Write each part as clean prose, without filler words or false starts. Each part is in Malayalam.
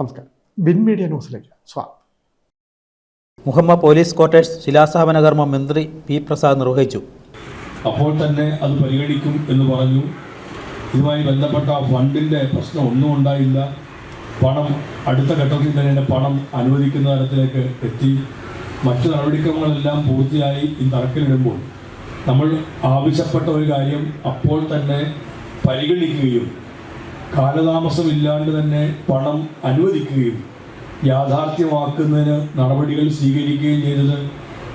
നമസ്കാരം. ബിൻ മീഡിയ ന്യൂസിലേക്ക് സ്വാഗതം. മുഹമ്മ പോലീസ് ക്വാർട്ടേഴ്സ് ശിലാസ്ഥാപന കർമ്മം മന്ത്രി പി പ്രസാദ് നിർവഹിച്ചു. അപ്പോൾ തന്നെ അത് പരിഗണിക്കും എന്ന് പറഞ്ഞു. ഇതുമായി ബന്ധപ്പെട്ട ഫണ്ടിൻ്റെ പ്രശ്നം ഒന്നും ഉണ്ടായില്ല. പണം അടുത്ത ഘട്ടത്തിൽ തന്നെ പണം അനുവദിക്കുന്ന തരത്തിലേക്ക് എത്തി. മറ്റു നടപടിക്രമങ്ങളെല്ലാം പൂർത്തിയായി ഈ തറക്കല്ലിടുമ്പോൾ നമ്മൾ ആവശ്യപ്പെട്ട ഒരു കാര്യം അപ്പോൾ തന്നെ പരിഗണിക്കുകയും കാലതാമസമില്ലാണ്ട് തന്നെ പണം അനുവദിക്കുകയും യാഥാർത്ഥ്യമാക്കുന്നതിന് നടപടികൾ സ്വീകരിക്കുകയും ചെയ്തത്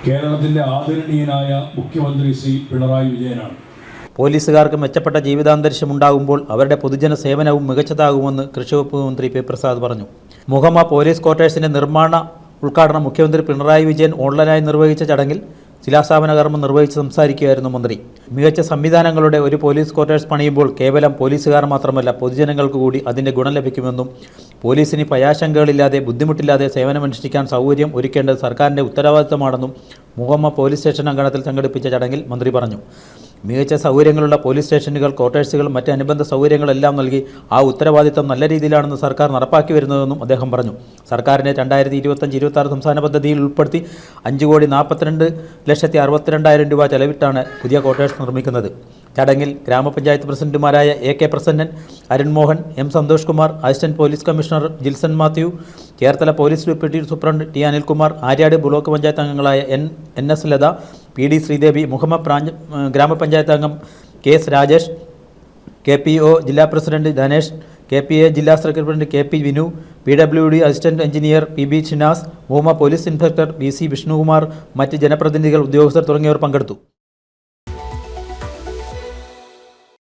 കേരളത്തിൻ്റെ ആദരണീയനായ മുഖ്യമന്ത്രി ശ്രീ പിണറായി വിജയനാണ്. പോലീസുകാർക്ക് മെച്ചപ്പെട്ട ജീവിതാന്തരീക്ഷം ഉണ്ടാകുമ്പോൾ അവരുടെ പൊതുജന സേവനവും മികച്ചതാകുമെന്ന് കൃഷിവകുപ്പ് മന്ത്രി പി പ്രസാദ് പറഞ്ഞു. മുഹമ്മ പോലീസ് ക്വാർട്ടേഴ്സിൻ്റെ നിർമ്മാണ ഉദ്ഘാടനം മുഖ്യമന്ത്രി പിണറായി വിജയൻ ഓൺലൈനായി നിർവഹിച്ച ചടങ്ങിൽ ശിലാസ്ഥാപന കർമ്മം നിർവഹിച്ച് സംസാരിക്കുകയായിരുന്നു മന്ത്രി. മികച്ച സംവിധാനങ്ങളുടെ ഒരു പോലീസ് ക്വാർട്ടേഴ്സ് പണിയുമ്പോൾ കേവലം പോലീസുകാർ മാത്രമല്ല പൊതുജനങ്ങൾക്ക് കൂടി അതിൻ്റെ ഗുണം ലഭിക്കുമെന്നും പോലീസിന് ഭയാശങ്കകളില്ലാതെ ബുദ്ധിമുട്ടില്ലാതെ സേവനമനുഷ്ഠിക്കാൻ സൗകര്യം ഒരുക്കേണ്ടത് സർക്കാരിൻ്റെ ഉത്തരവാദിത്തമാണെന്നും മുഹമ്മ പോലീസ് സ്റ്റേഷൻ അങ്കണത്തിൽ സംഘടിപ്പിച്ച ചടങ്ങിൽ മന്ത്രി പറഞ്ഞു. മികച്ച സൗകര്യങ്ങളുള്ള പോലീസ് സ്റ്റേഷനുകൾ, ക്വാർട്ടേഴ്സുകൾ, മറ്റ് അനുബന്ധ സൗകര്യങ്ങളെല്ലാം നൽകി ആ ഉത്തരവാദിത്തം നല്ല രീതിയിലാണെന്ന് സർക്കാർ നടപ്പാക്കി വരുന്നതെന്നും അദ്ദേഹം പറഞ്ഞു. സർക്കാരിൻ്റെ 2025-26 സംസ്ഥാന പദ്ധതിയിൽ ഉൾപ്പെടുത്തി 5,42,62,000 രൂപ ചെലവിട്ടാണ് പുതിയ ക്വാർട്ടേഴ്സ് നിർമ്മിക്കുന്നത്. ചടങ്ങിൽ ഗ്രാമപഞ്ചായത്ത് പ്രസിഡന്റുമാരായ AK Prasannan, Arun Mohan, M Santhosh Kumar, assistant police commissioner Jilson Mathew, Cherthala police deputy superintendent T Anilkumar, Aryad block panchayat അംഗങ്ങളായ NS ലത, PD ശ്രീദേവി, മുഹമ്മ ഗ്രാമപഞ്ചായത്ത് അംഗം KS രാജേഷ്, KPO ജില്ലാ പ്രസിഡന്റ് ധനേഷ്, KPA ജില്ലാ secretary KP Vinu, PWD assistant engineer PB Shinas, Muhamma police inspector BC Vishnukumar, മറ്റ് ജനപ്രതിനിധികൾ, ഉദ്യോഗസ്ഥർ തുടങ്ങിയവർ പങ്കെടുത്തു.